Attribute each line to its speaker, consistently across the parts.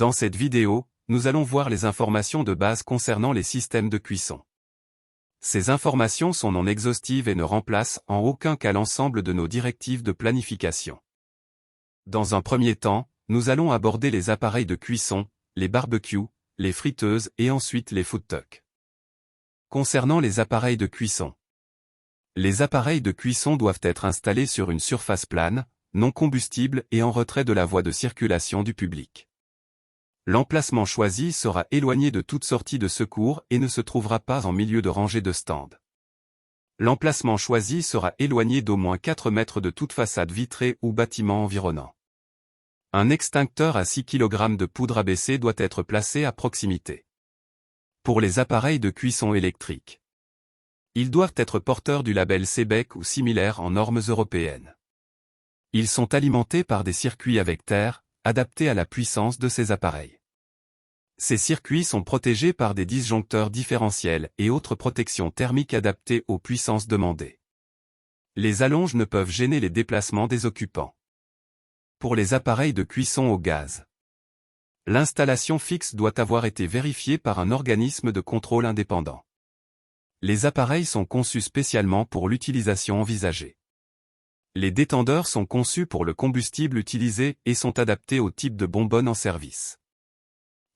Speaker 1: Dans cette vidéo, nous allons voir les informations de base concernant les systèmes de cuisson. Ces informations sont non exhaustives et ne remplacent en aucun cas l'ensemble de nos directives de planification. Dans un premier temps, nous allons aborder les appareils de cuisson, les barbecues, les friteuses et ensuite les food trucks. Concernant les appareils de cuisson. Les appareils de cuisson doivent être installés sur une surface plane, non combustible et en retrait de la voie de circulation du public. L'emplacement choisi sera éloigné de toute sortie de secours et ne se trouvera pas en milieu de rangée de stands. L'emplacement choisi sera éloigné d'au moins 4 mètres de toute façade vitrée ou bâtiment environnant. Un extincteur à 6 kg de poudre ABC doit être placé à proximité. Pour les appareils de cuisson électrique, ils doivent être porteurs du label CBEC ou similaire en normes européennes. Ils sont alimentés par des circuits avec terre, adaptés à la puissance de ces appareils. Ces circuits sont protégés par des disjoncteurs différentiels et autres protections thermiques adaptées aux puissances demandées. Les allonges ne peuvent gêner les déplacements des occupants. Pour les appareils de cuisson au gaz, l'installation fixe doit avoir été vérifiée par un organisme de contrôle indépendant. Les appareils sont conçus spécialement pour l'utilisation envisagée. Les détendeurs sont conçus pour le combustible utilisé et sont adaptés au type de bonbonne en service.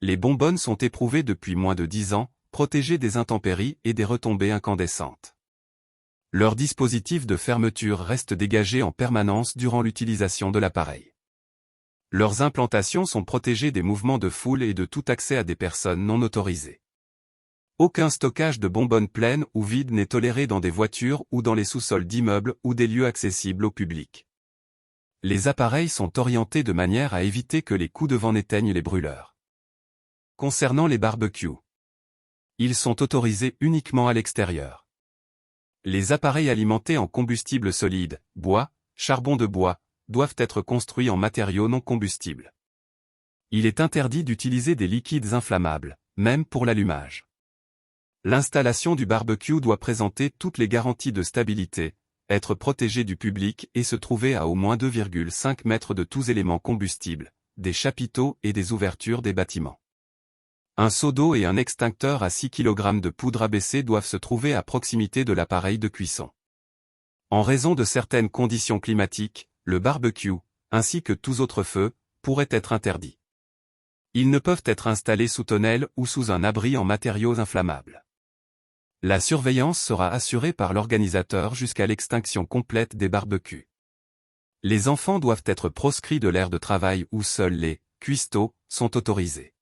Speaker 1: Les bonbonnes sont éprouvées depuis moins de 10 ans, protégées des intempéries et des retombées incandescentes. Leur dispositif de fermeture reste dégagé en permanence durant l'utilisation de l'appareil. Leurs implantations sont protégées des mouvements de foule et de tout accès à des personnes non autorisées. Aucun stockage de bonbonnes pleines ou vides n'est toléré dans des voitures ou dans les sous-sols d'immeubles ou des lieux accessibles au public. Les appareils sont orientés de manière à éviter que les coups de vent n'éteignent les brûleurs. Concernant les barbecues, ils sont autorisés uniquement à l'extérieur. Les appareils alimentés en combustible solide, bois, charbon de bois, doivent être construits en matériaux non combustibles. Il est interdit d'utiliser des liquides inflammables, même pour l'allumage. L'installation du barbecue doit présenter toutes les garanties de stabilité, être protégée du public et se trouver à au moins 2,5 mètres de tous éléments combustibles, des chapiteaux et des ouvertures des bâtiments. Un seau d'eau et un extincteur à 6 kg de poudre ABC doivent se trouver à proximité de l'appareil de cuisson. En raison de certaines conditions climatiques, le barbecue, ainsi que tous autres feux, pourraient être interdits. Ils ne peuvent être installés sous tonnelle ou sous un abri en matériaux inflammables. La surveillance sera assurée par l'organisateur jusqu'à l'extinction complète des barbecues. Les enfants doivent être proscrits de l'aire de travail où seuls les cuistots sont autorisés.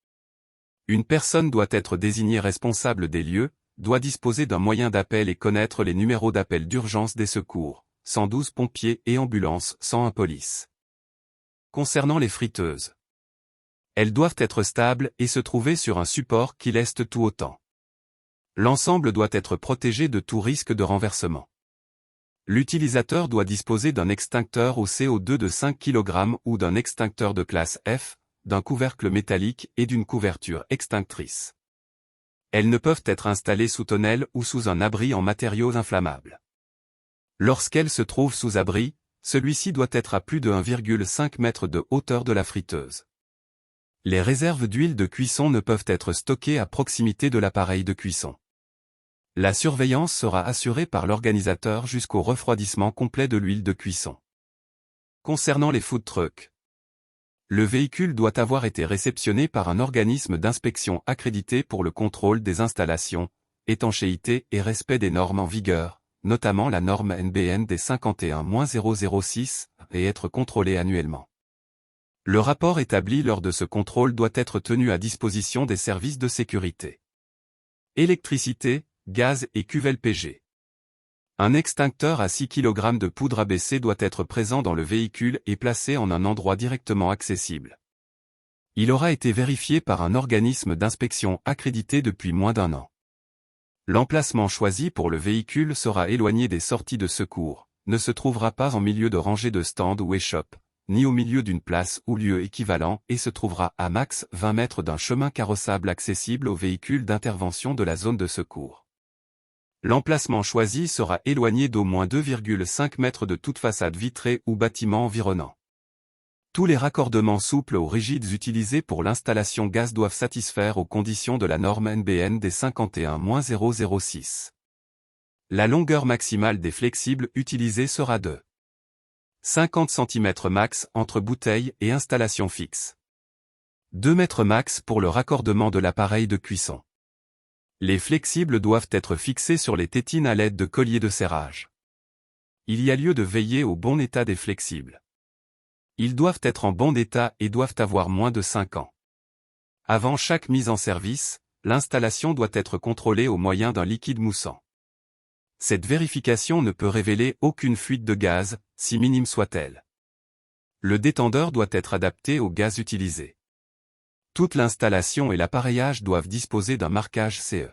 Speaker 1: Une personne doit être désignée responsable des lieux, doit disposer d'un moyen d'appel et connaître les numéros d'appel d'urgence des secours, 112 pompiers et ambulances, 101 police. Concernant les friteuses, elles doivent être stables et se trouver sur un support qui leste tout autant. L'ensemble doit être protégé de tout risque de renversement. L'utilisateur doit disposer d'un extincteur au CO2 de 5 kg ou d'un extincteur de classe F, d'un couvercle métallique et d'une couverture extinctrice. Elles ne peuvent être installées sous tonnelle ou sous un abri en matériaux inflammables. Lorsqu'elles se trouvent sous abri, celui-ci doit être à plus de 1,5 m de hauteur de la friteuse. Les réserves d'huile de cuisson ne peuvent être stockées à proximité de l'appareil de cuisson. La surveillance sera assurée par l'organisateur jusqu'au refroidissement complet de l'huile de cuisson. Concernant les food trucks, le véhicule doit avoir été réceptionné par un organisme d'inspection accrédité pour le contrôle des installations, étanchéité et respect des normes en vigueur, notamment la norme NBN des 51-006, et être contrôlé annuellement. Le rapport établi lors de ce contrôle doit être tenu à disposition des services de sécurité. Électricité, gaz et cuve LPG. Un extincteur à 6 kg de poudre ABC doit être présent dans le véhicule et placé en un endroit directement accessible. Il aura été vérifié par un organisme d'inspection accrédité depuis moins d'1 an. L'emplacement choisi pour le véhicule sera éloigné des sorties de secours, ne se trouvera pas en milieu de rangée de stand ou échoppe, ni au milieu d'une place ou lieu équivalent et se trouvera à max 20 mètres d'un chemin carrossable accessible aux véhicules d'intervention de la zone de secours. L'emplacement choisi sera éloigné d'au moins 2,5 mètres de toute façade vitrée ou bâtiment environnant. Tous les raccordements souples ou rigides utilisés pour l'installation gaz doivent satisfaire aux conditions de la norme NBN D51-006. La longueur maximale des flexibles utilisés sera de 50 cm max entre bouteille et installation fixe. 2 mètres max pour le raccordement de l'appareil de cuisson. Les flexibles doivent être fixés sur les tétines à l'aide de colliers de serrage. Il y a lieu de veiller au bon état des flexibles. Ils doivent être en bon état et doivent avoir moins de 5 ans. Avant chaque mise en service, l'installation doit être contrôlée au moyen d'un liquide moussant. Cette vérification ne peut révéler aucune fuite de gaz, si minime soit-elle. Le détendeur doit être adapté au gaz utilisé. Toute l'installation et l'appareillage doivent disposer d'un marquage CE.